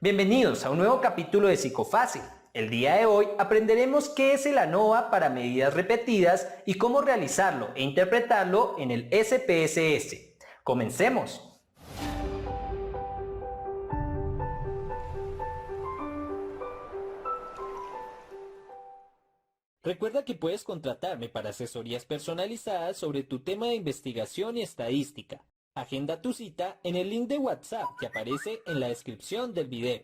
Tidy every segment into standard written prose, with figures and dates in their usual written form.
Bienvenidos a un nuevo capítulo de Psicofácil. El día de hoy aprenderemos qué es el ANOVA para medidas repetidas y cómo realizarlo e interpretarlo en el SPSS. ¡Comencemos! Recuerda que puedes contratarme para asesorías personalizadas sobre tu tema de investigación y estadística. Agenda tu cita en el link de WhatsApp que aparece en la descripción del video.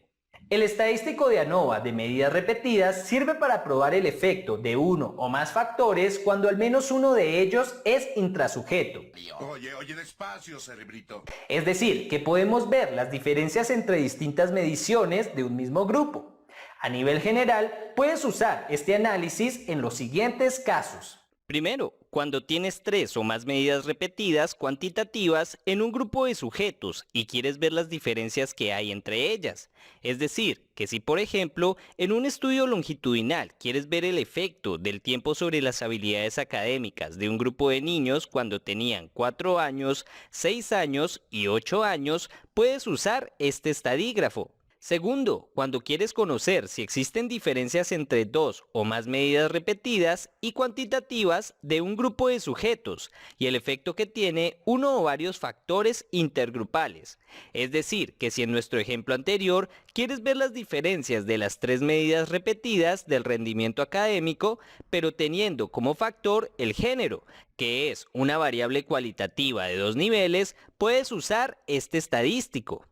El estadístico de ANOVA de medidas repetidas sirve para probar el efecto de uno o más factores cuando al menos uno de ellos es intrasujeto. Oye, despacio, cerebrito. Es decir, que podemos ver las diferencias entre distintas mediciones de un mismo grupo. A nivel general, puedes usar este análisis en los siguientes casos. Primero, cuando tienes 3 o más medidas repetidas cuantitativas en un grupo de sujetos y quieres ver las diferencias que hay entre ellas. Es decir, que si por ejemplo en un estudio longitudinal quieres ver el efecto del tiempo sobre las habilidades académicas de un grupo de niños cuando tenían 4 años, 6 años y 8 años, puedes usar este estadígrafo. Segundo, cuando quieres conocer si existen diferencias entre 2 o más medidas repetidas y cuantitativas de un grupo de sujetos y el efecto que tiene uno o varios factores intergrupales. Es decir, que si en nuestro ejemplo anterior quieres ver las diferencias de las 3 medidas repetidas del rendimiento académico, pero teniendo como factor el género, que es una variable cualitativa de 2 niveles, puedes usar este estadístico.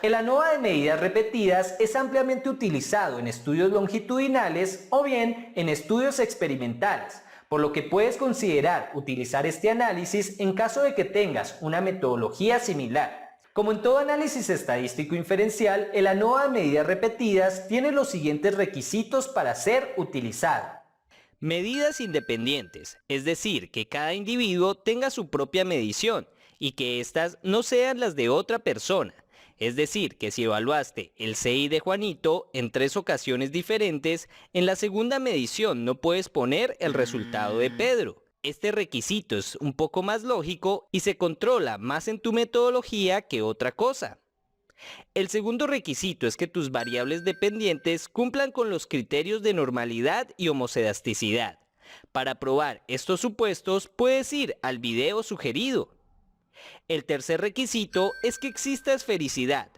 El ANOVA de medidas repetidas es ampliamente utilizado en estudios longitudinales o bien en estudios experimentales, por lo que puedes considerar utilizar este análisis en caso de que tengas una metodología similar. Como en todo análisis estadístico inferencial, el ANOVA de medidas repetidas tiene los siguientes requisitos para ser utilizado. Medidas independientes, es decir, que cada individuo tenga su propia medición y que éstas no sean las de otra persona. Es decir, que si evaluaste el CI de Juanito en 3 ocasiones diferentes, en la segunda medición no puedes poner el resultado de Pedro. Este requisito es un poco más lógico y se controla más en tu metodología que otra cosa. El segundo requisito es que tus variables dependientes cumplan con los criterios de normalidad y homocedasticidad. Para probar estos supuestos, puedes ir al video sugerido. El tercer requisito es que exista esfericidad,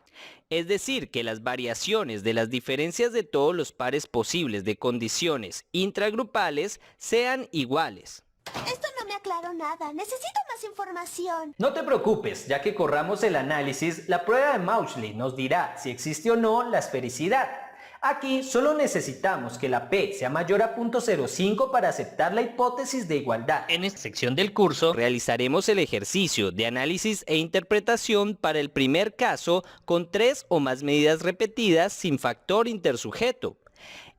es decir, que las variaciones de las diferencias de todos los pares posibles de condiciones intragrupales sean iguales. Esto no me aclaró nada. Necesito más información. No te preocupes, ya que corramos el análisis, la prueba de Mauchly nos dirá si existe o no la esfericidad. Aquí solo necesitamos que la P sea mayor a 0.05 para aceptar la hipótesis de igualdad. En esta sección del curso realizaremos el ejercicio de análisis e interpretación para el primer caso con 3 o más medidas repetidas sin factor intersujeto.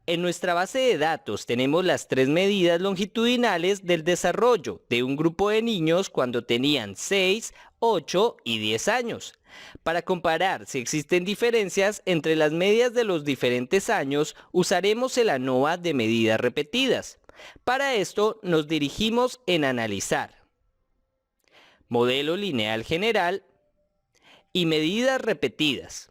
En nuestra base de datos tenemos las 3 medidas longitudinales del desarrollo de un grupo de niños cuando tenían 6, 8 y 10 años. Para comparar si existen diferencias entre las medias de los diferentes años, usaremos el ANOVA de medidas repetidas. Para esto nos dirigimos en Analizar, Modelo lineal general y medidas repetidas.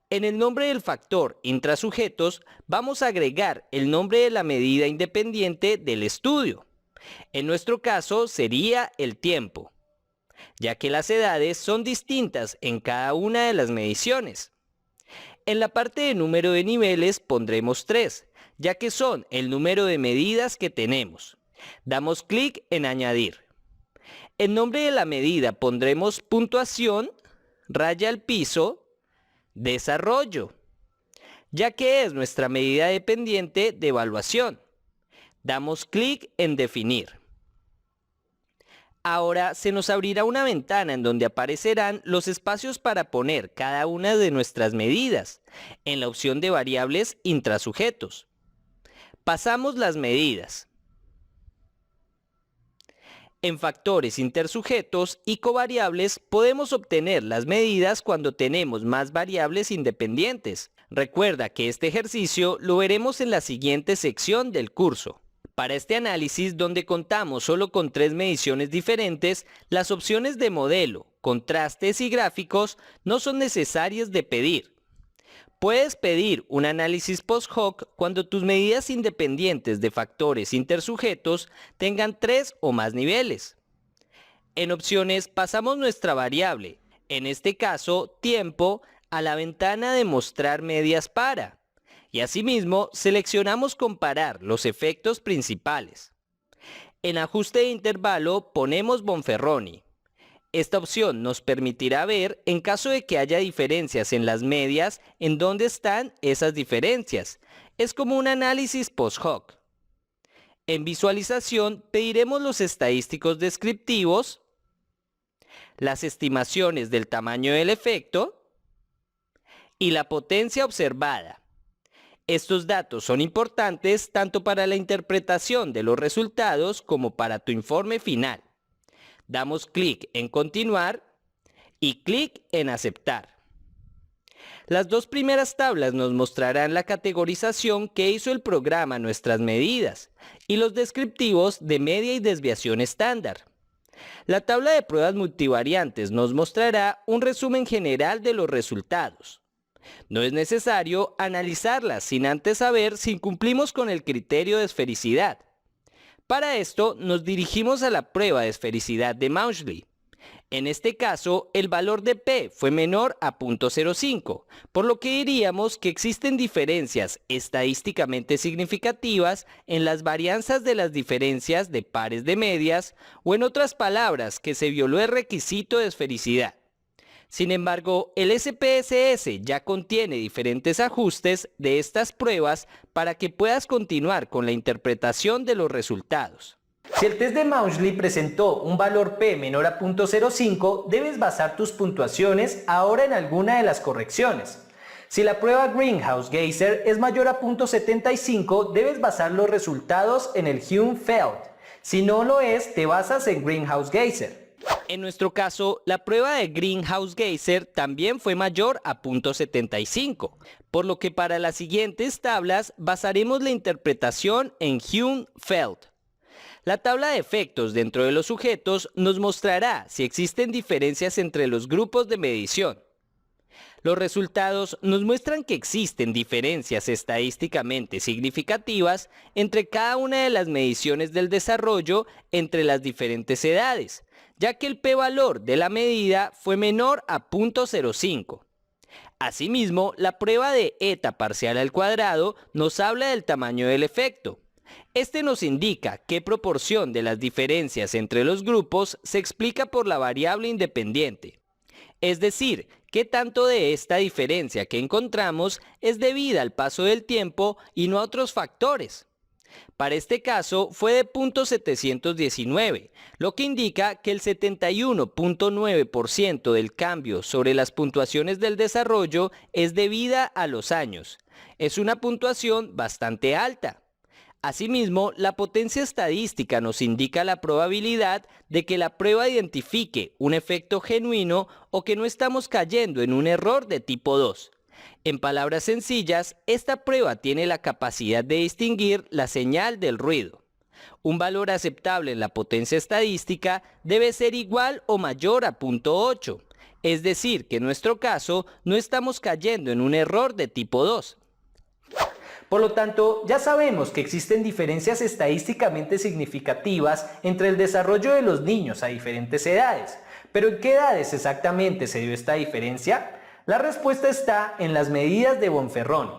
En el nombre del factor intrasujetos vamos a agregar el nombre de la medida independiente del estudio. En nuestro caso sería el tiempo, ya que las edades son distintas en cada una de las mediciones. En la parte de número de niveles pondremos 3, ya que son el número de medidas que tenemos. Damos clic en Añadir. En nombre de la medida pondremos puntuación, raya al piso, desarrollo, ya que es nuestra medida dependiente de evaluación. Damos clic en Definir. Ahora se nos abrirá una ventana en donde aparecerán los espacios para poner cada una de nuestras medidas en la opción de variables intrasujetos. Pasamos las medidas. En factores intersujetos y covariables podemos obtener las medidas cuando tenemos más variables independientes. Recuerda que este ejercicio lo veremos en la siguiente sección del curso. Para este análisis, donde contamos solo con 3 mediciones diferentes, las opciones de modelo, contrastes y gráficos no son necesarias de pedir. Puedes pedir un análisis post hoc cuando tus medidas independientes de factores intersujetos tengan 3 o más niveles. En opciones pasamos nuestra variable, en este caso tiempo, a la ventana de mostrar medias para, y asimismo seleccionamos comparar los efectos principales. En ajuste de intervalo ponemos Bonferroni. Esta opción nos permitirá ver, en caso de que haya diferencias en las medias, en dónde están esas diferencias. Es como un análisis post hoc. En visualización pediremos los estadísticos descriptivos, las estimaciones del tamaño del efecto y la potencia observada. Estos datos son importantes tanto para la interpretación de los resultados como para tu informe final. Damos clic en continuar y clic en aceptar. Las 2 primeras tablas nos mostrarán la categorización que hizo el programa a nuestras medidas y los descriptivos de media y desviación estándar. La tabla de pruebas multivariantes nos mostrará un resumen general de los resultados. No es necesario analizarlas sin antes saber si cumplimos con el criterio de esfericidad. Para esto nos dirigimos a la prueba de esfericidad de Mauchly. En este caso, el valor de P fue menor a 0.05, por lo que diríamos que existen diferencias estadísticamente significativas en las varianzas de las diferencias de pares de medias, o en otras palabras, que se violó el requisito de esfericidad. Sin embargo, el SPSS ya contiene diferentes ajustes de estas pruebas para que puedas continuar con la interpretación de los resultados. Si el test de Mauchly presentó un valor P menor a 0.05, debes basar tus puntuaciones ahora en alguna de las correcciones. Si la prueba Greenhouse-Geiser es mayor a 0.75, debes basar los resultados en el Hume-Feld. Si no lo es, te basas en Greenhouse-Geiser. En nuestro caso, la prueba de Greenhouse-Geiser también fue mayor a 0.75, por lo que para las siguientes tablas basaremos la interpretación en Hume-Feld. La tabla de efectos dentro de los sujetos nos mostrará si existen diferencias entre los grupos de medición. Los resultados nos muestran que existen diferencias estadísticamente significativas entre cada una de las mediciones del desarrollo entre las diferentes edades, ya que el p-valor de la medida fue menor a 0.05. Asimismo, la prueba de eta parcial al cuadrado nos habla del tamaño del efecto. Este nos indica qué proporción de las diferencias entre los grupos se explica por la variable independiente. Es decir, qué tanto de esta diferencia que encontramos es debida al paso del tiempo y no a otros factores. Para este caso fue de 0.719, lo que indica que el 71.9% del cambio sobre las puntuaciones del desarrollo es debida a los años. Es una puntuación bastante alta. Asimismo, la potencia estadística nos indica la probabilidad de que la prueba identifique un efecto genuino o que no estamos cayendo en un error de tipo 2. En palabras sencillas, esta prueba tiene la capacidad de distinguir la señal del ruido. Un valor aceptable en la potencia estadística debe ser igual o mayor a 0.8, es decir, que en nuestro caso no estamos cayendo en un error de tipo 2. Por lo tanto, ya sabemos que existen diferencias estadísticamente significativas entre el desarrollo de los niños a diferentes edades. ¿Pero en qué edades exactamente se dio esta diferencia? La respuesta está en las medidas de Bonferroni.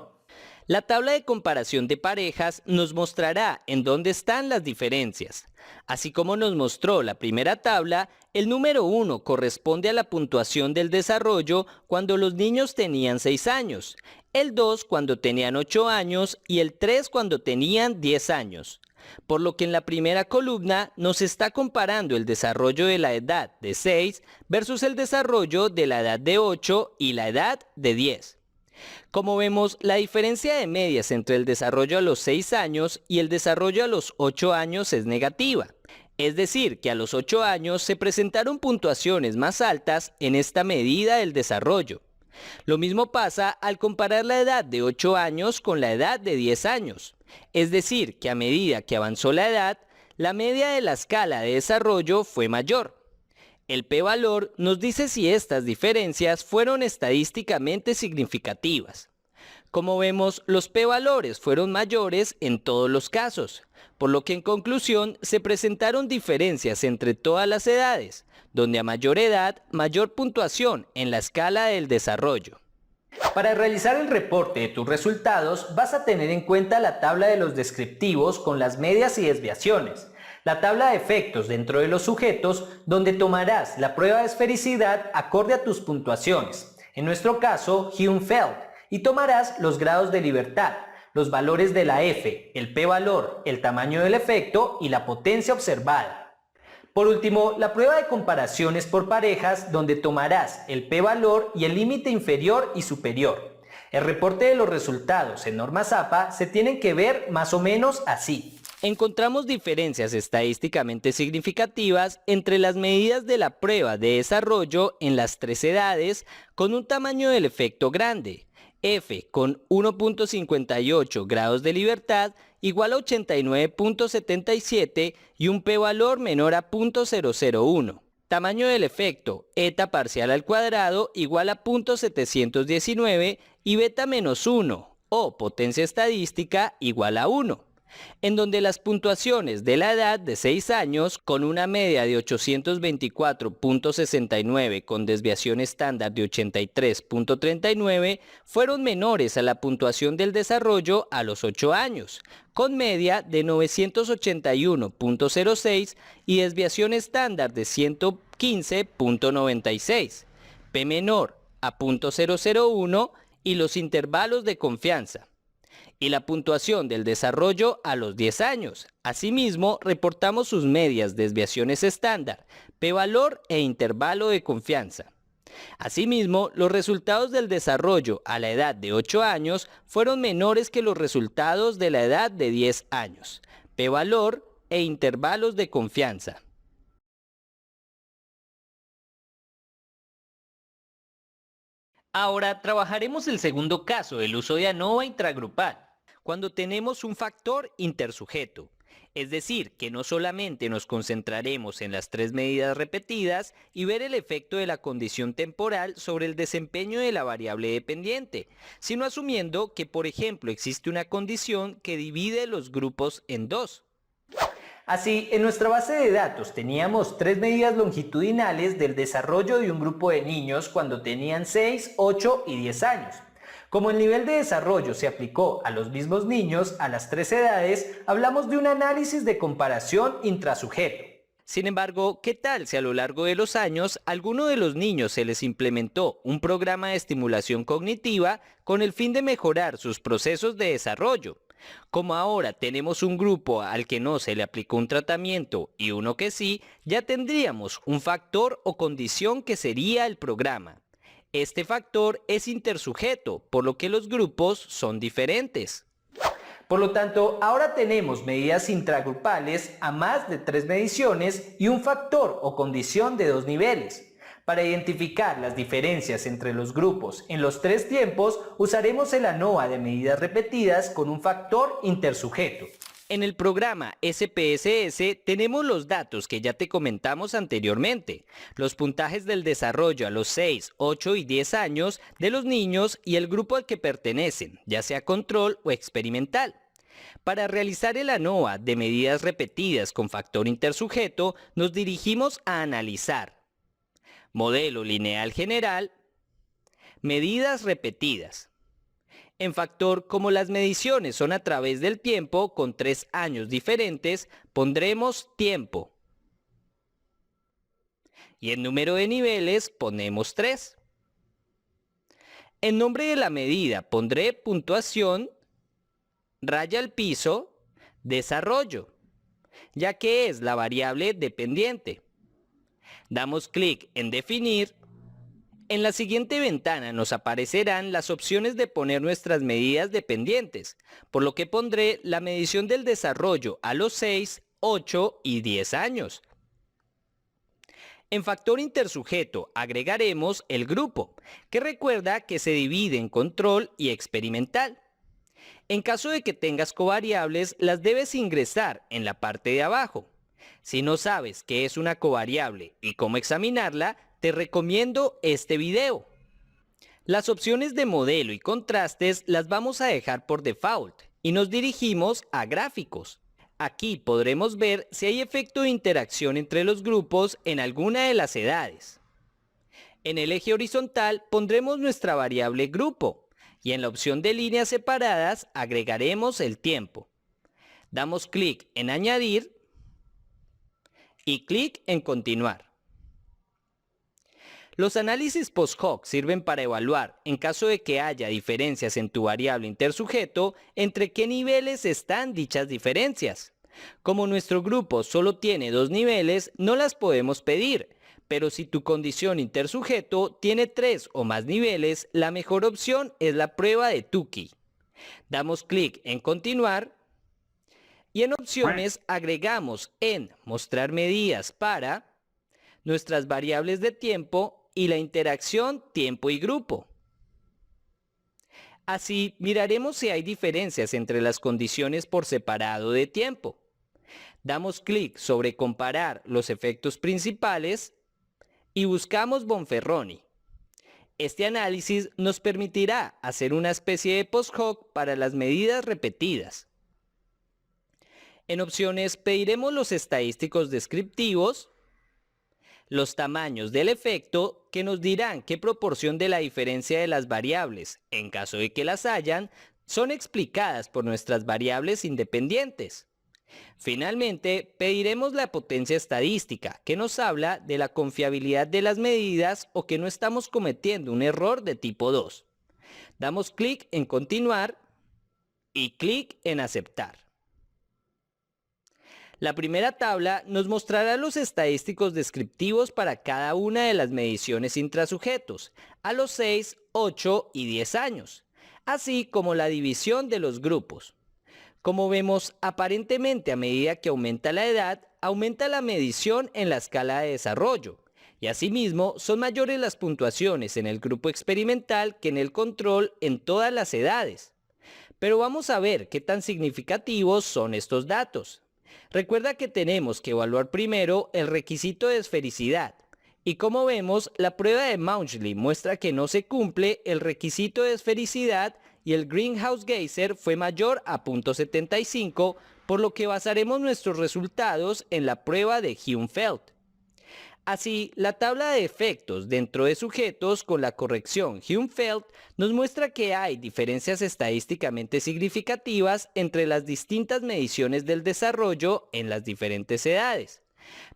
La tabla de comparación de parejas nos mostrará en dónde están las diferencias. Así como nos mostró la primera tabla, el número 1 corresponde a la puntuación del desarrollo cuando los niños tenían 6 años, el 2 cuando tenían 8 años y el 3 cuando tenían 10 años. Por lo que en la primera columna nos está comparando el desarrollo de la edad de 6 versus el desarrollo de la edad de 8 y la edad de 10. Como vemos, la diferencia de medias entre el desarrollo a los 6 años y el desarrollo a los 8 años es negativa. Es decir, que a los 8 años se presentaron puntuaciones más altas en esta medida del desarrollo. Lo mismo pasa al comparar la edad de 8 años con la edad de 10 años. Es decir, que a medida que avanzó la edad, la media de la escala de desarrollo fue mayor. El p-valor nos dice si estas diferencias fueron estadísticamente significativas. Como vemos, los p-valores fueron mayores en todos los casos, por lo que en conclusión se presentaron diferencias entre todas las edades, donde a mayor edad, mayor puntuación en la escala del desarrollo. Para realizar el reporte de tus resultados, vas a tener en cuenta la tabla de los descriptivos con las medias y desviaciones, la tabla de efectos dentro de los sujetos, donde tomarás la prueba de esfericidad acorde a tus puntuaciones, en nuestro caso Hume-Feld, y tomarás los grados de libertad, los valores de la F, el p-valor, el tamaño del efecto y la potencia observada. Por último, la prueba de comparaciones por parejas, donde tomarás el p-valor y el límite inferior y superior. El reporte de los resultados en normas APA se tienen que ver más o menos así. Encontramos diferencias estadísticamente significativas entre las medidas de la prueba de desarrollo en las tres edades con un tamaño del efecto grande. F con 1.58 grados de libertad igual a 89.77 y un p-valor menor a 0.001. Tamaño del efecto, eta parcial al cuadrado igual a 0.719 y beta menos 1 o potencia estadística igual a 1. En donde las puntuaciones de la edad de 6 años con una media de 824.69 con desviación estándar de 83.39 fueron menores a la puntuación del desarrollo a los 8 años, con media de 981.06 y desviación estándar de 115.96, P menor a 0.001 y los intervalos de confianza. Y la puntuación del desarrollo a los 10 años. Asimismo, reportamos sus medias, desviaciones estándar, p-valor e intervalo de confianza. Asimismo, los resultados del desarrollo a la edad de 8 años fueron menores que los resultados de la edad de 10 años, p-valor e intervalos de confianza. Ahora trabajaremos el segundo caso del uso de ANOVA intragrupal, cuando tenemos un factor intersujeto, es decir, que no solamente nos concentraremos en las tres medidas repetidas y ver el efecto de la condición temporal sobre el desempeño de la variable dependiente, sino asumiendo que, por ejemplo, existe una condición que divide los grupos en dos. Así, en nuestra base de datos teníamos tres medidas longitudinales del desarrollo de un grupo de niños cuando tenían 6, 8 y 10 años. Como el nivel de desarrollo se aplicó a los mismos niños a las tres edades, hablamos de un análisis de comparación intrasujeto. Sin embargo, ¿qué tal si a lo largo de los años a alguno de los niños se les implementó un programa de estimulación cognitiva con el fin de mejorar sus procesos de desarrollo? Como ahora tenemos un grupo al que no se le aplicó un tratamiento y uno que sí, ya tendríamos un factor o condición que sería el programa. Este factor es intersujeto, por lo que los grupos son diferentes. Por lo tanto, ahora tenemos medidas intragrupales a más de 3 mediciones y un factor o condición de 2 niveles. Para identificar las diferencias entre los grupos en los 3 tiempos, usaremos el ANOVA de medidas repetidas con un factor intersujeto. En el programa SPSS tenemos los datos que ya te comentamos anteriormente, los puntajes del desarrollo a los 6, 8 y 10 años de los niños y el grupo al que pertenecen, ya sea control o experimental. Para realizar el ANOVA de medidas repetidas con factor intersujeto, nos dirigimos a analizar modelo lineal general, medidas repetidas. En factor, como las mediciones son a través del tiempo con 3 años diferentes, pondremos tiempo. Y en número de niveles ponemos 3. En nombre de la medida pondré puntuación, raya al piso, desarrollo, ya que es la variable dependiente. Damos clic en definir. En la siguiente ventana nos aparecerán las opciones de poner nuestras medidas dependientes, por lo que pondré la medición del desarrollo a los 6, 8 y 10 años. En factor intersujeto agregaremos el grupo, que recuerda que se divide en control y experimental. En caso de que tengas covariables, las debes ingresar en la parte de abajo. Si no sabes qué es una covariable y cómo examinarla, te recomiendo este video. Las opciones de modelo y contrastes las vamos a dejar por default y nos dirigimos a gráficos. Aquí podremos ver si hay efecto de interacción entre los grupos en alguna de las edades. En el eje horizontal pondremos nuestra variable grupo y en la opción de líneas separadas agregaremos el tiempo. Damos clic en añadir y clic en continuar. Los análisis post-hoc sirven para evaluar, en caso de que haya diferencias en tu variable intersujeto, entre qué niveles están dichas diferencias. Como nuestro grupo solo tiene 2 niveles, no las podemos pedir, pero si tu condición intersujeto tiene 3 o más niveles, la mejor opción es la prueba de Tukey. Damos clic en continuar y en opciones agregamos en mostrar medidas para nuestras variables de tiempo y la interacción tiempo y grupo. Así miraremos si hay diferencias entre las condiciones por separado de tiempo. Damos clic sobre comparar los efectos principales y buscamos Bonferroni. Este análisis nos permitirá hacer una especie de post-hoc para las medidas repetidas. En opciones pediremos los estadísticos descriptivos, los tamaños del efecto que nos dirán qué proporción de la diferencia de las variables, en caso de que las hayan, son explicadas por nuestras variables independientes. Finalmente, pediremos la potencia estadística, que nos habla de la confiabilidad de las medidas o que no estamos cometiendo un error de tipo 2. Damos clic en continuar y clic en aceptar. La primera tabla nos mostrará los estadísticos descriptivos para cada una de las mediciones intrasujetos, a los 6, 8 y 10 años, así como la división de los grupos. Como vemos, aparentemente a medida que aumenta la edad, aumenta la medición en la escala de desarrollo, y asimismo son mayores las puntuaciones en el grupo experimental que en el control en todas las edades. Pero vamos a ver qué tan significativos son estos datos. Recuerda que tenemos que evaluar primero el requisito de esfericidad, y como vemos, la prueba de Mauchly muestra que no se cumple el requisito de esfericidad y el Greenhouse Geyser fue mayor a 0.75, por lo que basaremos nuestros resultados en la prueba de Hume-Feld. Así, la tabla de efectos dentro de sujetos con la corrección Hume-Feld nos muestra que hay diferencias estadísticamente significativas entre las distintas mediciones del desarrollo en las diferentes edades.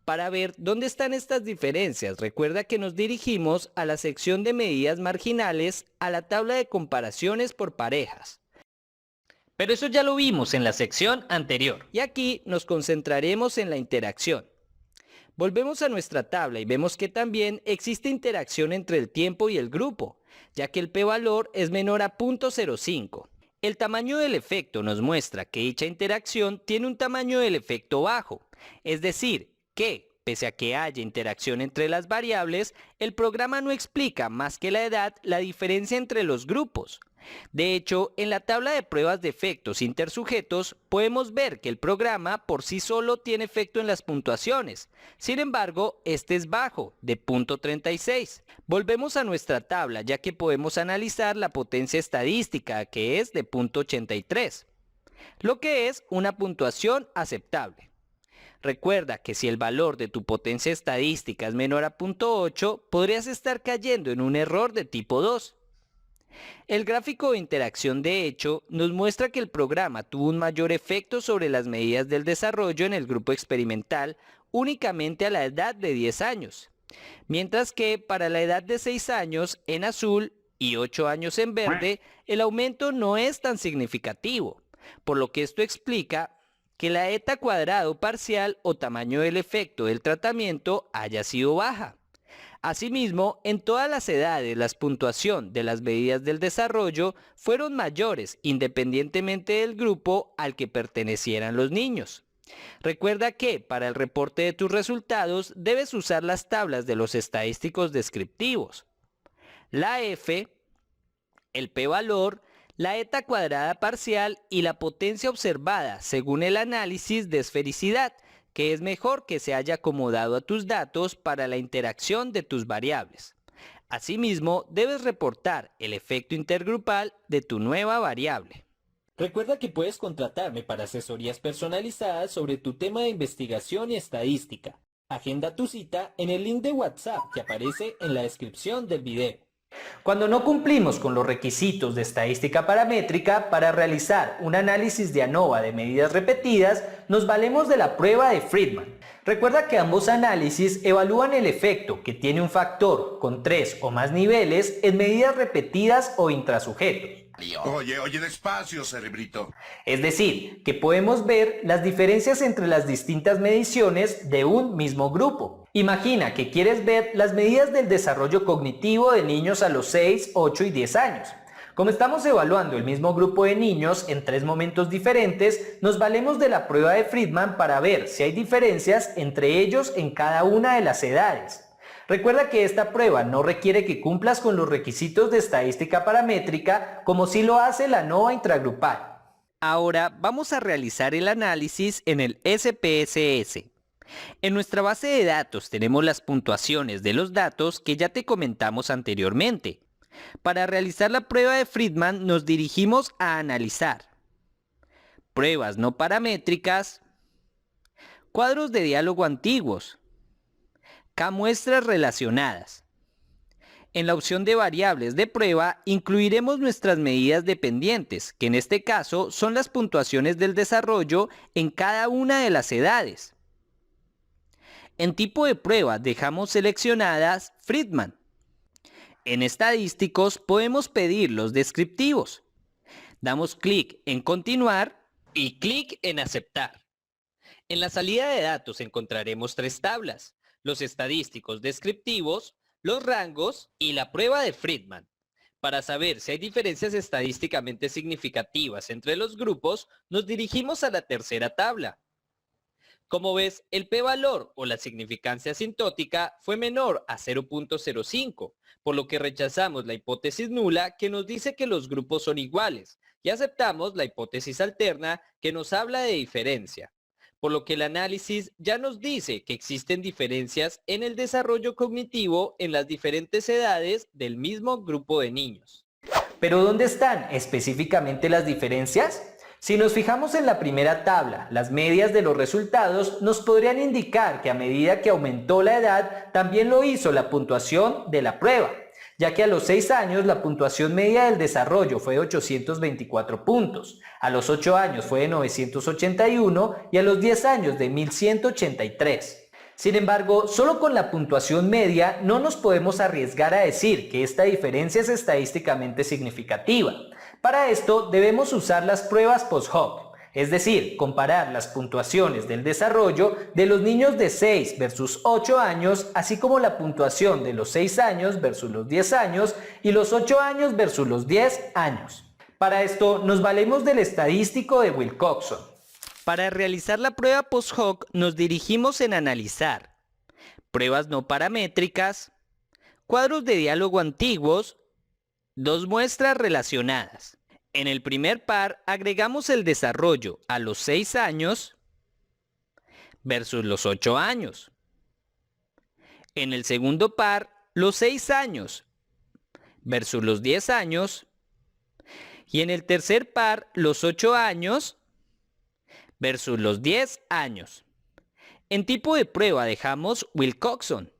Para ver dónde están estas diferencias, recuerda que nos dirigimos a la sección de medidas marginales, a la tabla de comparaciones por parejas. Pero eso ya lo vimos en la sección anterior. Y aquí nos concentraremos en la interacción. Volvemos a nuestra tabla y vemos que también existe interacción entre el tiempo y el grupo, ya que el p-valor es menor a 0.05. El tamaño del efecto nos muestra que dicha interacción tiene un tamaño del efecto bajo, es decir, que, pese a que haya interacción entre las variables, el programa no explica más que la edad la diferencia entre los grupos. De hecho, en la tabla de pruebas de efectos intersujetos podemos ver que el programa por sí solo tiene efecto en las puntuaciones. Sin embargo, este es bajo, de 0.36. Volvemos a nuestra tabla ya que podemos analizar la potencia estadística, que es de 0.83, lo que es una puntuación aceptable. Recuerda que si el valor de tu potencia estadística es menor a 0.8, podrías estar cayendo en un error de tipo 2. El gráfico de interacción de hecho nos muestra que el programa tuvo un mayor efecto sobre las medidas del desarrollo en el grupo experimental únicamente a la edad de 10 años, mientras que para la edad de 6 años en azul y 8 años en verde el aumento no es tan significativo, por lo que esto explica que la eta cuadrado parcial o tamaño del efecto del tratamiento haya sido baja. Asimismo, en todas las edades la puntuación de las medidas del desarrollo fueron mayores independientemente del grupo al que pertenecieran los niños. Recuerda que para el reporte de tus resultados debes usar las tablas de los estadísticos descriptivos, la F, el p-valor, la eta cuadrada parcial y la potencia observada según el análisis de esfericidad, que es mejor que se haya acomodado a tus datos para la interacción de tus variables. Asimismo, debes reportar el efecto intergrupal de tu nueva variable. Recuerda que puedes contratarme para asesorías personalizadas sobre tu tema de investigación y estadística. Agenda tu cita en el link de WhatsApp que aparece en la descripción del video. Cuando no cumplimos con los requisitos de estadística paramétrica para realizar un análisis de ANOVA de medidas repetidas, nos valemos de la prueba de Friedman. Recuerda que ambos análisis evalúan el efecto que tiene un factor con 3 o más niveles en medidas repetidas o intrasujetos. Oye, despacio, cerebrito. Es decir, que podemos ver las diferencias entre las distintas mediciones de un mismo grupo. Imagina que quieres ver las medidas del desarrollo cognitivo de niños a los 6, 8 y 10 años. Como estamos evaluando el mismo grupo de niños en 3 momentos diferentes, nos valemos de la prueba de Friedman para ver si hay diferencias entre ellos en cada una de las edades. Recuerda que esta prueba no requiere que cumplas con los requisitos de estadística paramétrica como sí lo hace la ANOVA intragrupal. Ahora vamos a realizar el análisis en el SPSS. En nuestra base de datos tenemos las puntuaciones de los datos que ya te comentamos anteriormente. Para realizar la prueba de Friedman nos dirigimos a analizar pruebas no paramétricas, cuadros de diálogo antiguos, K-muestras relacionadas. En la opción de variables de prueba incluiremos nuestras medidas dependientes, que en este caso son las puntuaciones del desarrollo en cada una de las edades. En tipo de prueba dejamos seleccionadas Friedman. En estadísticos podemos pedir los descriptivos. Damos clic en continuar y clic en aceptar. En la salida de datos encontraremos 3 tablas: los estadísticos descriptivos, los rangos y la prueba de Friedman. Para saber si hay diferencias estadísticamente significativas entre los grupos, nos dirigimos a la tercera tabla. Como ves, el p-valor o la significancia asintótica fue menor a 0.05, por lo que rechazamos la hipótesis nula que nos dice que los grupos son iguales y aceptamos la hipótesis alterna que nos habla de diferencia. Por lo que el análisis ya nos dice que existen diferencias en el desarrollo cognitivo en las diferentes edades del mismo grupo de niños. ¿Pero dónde están específicamente las diferencias? Si nos fijamos en la primera tabla, las medias de los resultados nos podrían indicar que a medida que aumentó la edad, también lo hizo la puntuación de la prueba, ya que a los 6 años la puntuación media del desarrollo fue de 824 puntos, a los 8 años fue de 981 y a los 10 años de 1183. Sin embargo, solo con la puntuación media no nos podemos arriesgar a decir que esta diferencia es estadísticamente significativa. Para esto debemos usar las pruebas post-hoc, es decir, comparar las puntuaciones del desarrollo de los niños de 6 versus 8 años, así como la puntuación de los 6 años versus los 10 años y los 8 años versus los 10 años. Para esto nos valemos del estadístico de Wilcoxon. Para realizar la prueba post-hoc nos dirigimos en analizar pruebas no paramétricas, cuadros de diálogo antiguos, 2 muestras relacionadas. En el primer par agregamos el desarrollo a los 6 años versus los 8 años. En el segundo par, los 6 años versus los 10 años. Y en el tercer par, los 8 años versus los 10 años. En tipo de prueba dejamos Wilcoxon.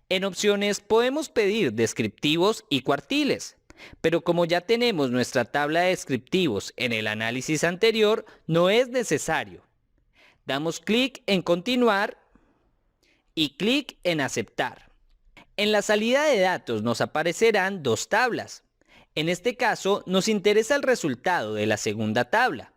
En opciones podemos pedir descriptivos y cuartiles, pero como ya tenemos nuestra tabla de descriptivos en el análisis anterior, no es necesario. Damos clic en continuar y clic en aceptar. En la salida de datos nos aparecerán 2 tablas. En este caso nos interesa el resultado de la segunda tabla.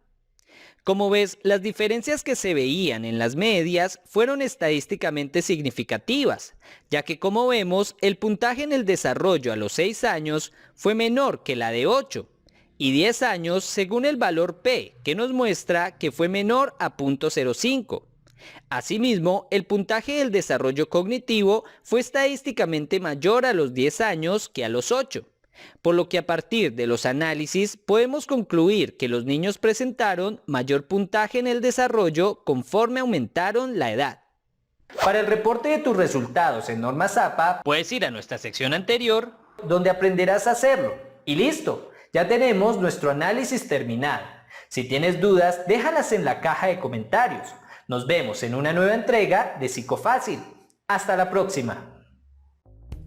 Como ves, las diferencias que se veían en las medias fueron estadísticamente significativas, ya que como vemos, el puntaje en el desarrollo a los 6 años fue menor que la de 8 y 10 años según el valor P, que nos muestra que fue menor a 0.05. Asimismo, el puntaje del desarrollo cognitivo fue estadísticamente mayor a los 10 años que a los 8. por lo que a partir de los análisis podemos concluir que los niños presentaron mayor puntaje en el desarrollo conforme aumentaron la edad. Para el reporte de tus resultados en Norma Zapa, puedes ir a nuestra sección anterior, donde aprenderás a hacerlo. Y listo, ya tenemos nuestro análisis terminado. Si tienes dudas, déjalas en la caja de comentarios. Nos vemos en una nueva entrega de Psicofácil. Hasta la próxima.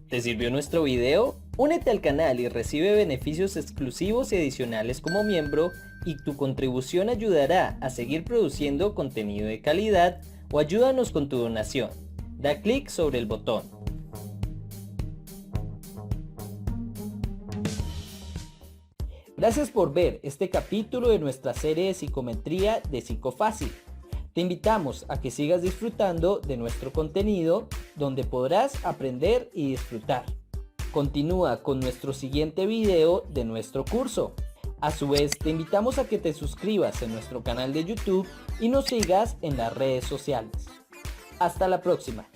¿Te sirvió nuestro video? Únete al canal y recibe beneficios exclusivos y adicionales como miembro, y tu contribución ayudará a seguir produciendo contenido de calidad, o ayúdanos con tu donación. Da clic sobre el botón. Gracias por ver este capítulo de nuestra serie de psicometría de Psicofácil. Te invitamos a que sigas disfrutando de nuestro contenido, donde podrás aprender y disfrutar. Continúa con nuestro siguiente video de nuestro curso. A su vez, te invitamos a que te suscribas en nuestro canal de YouTube y nos sigas en las redes sociales. Hasta la próxima.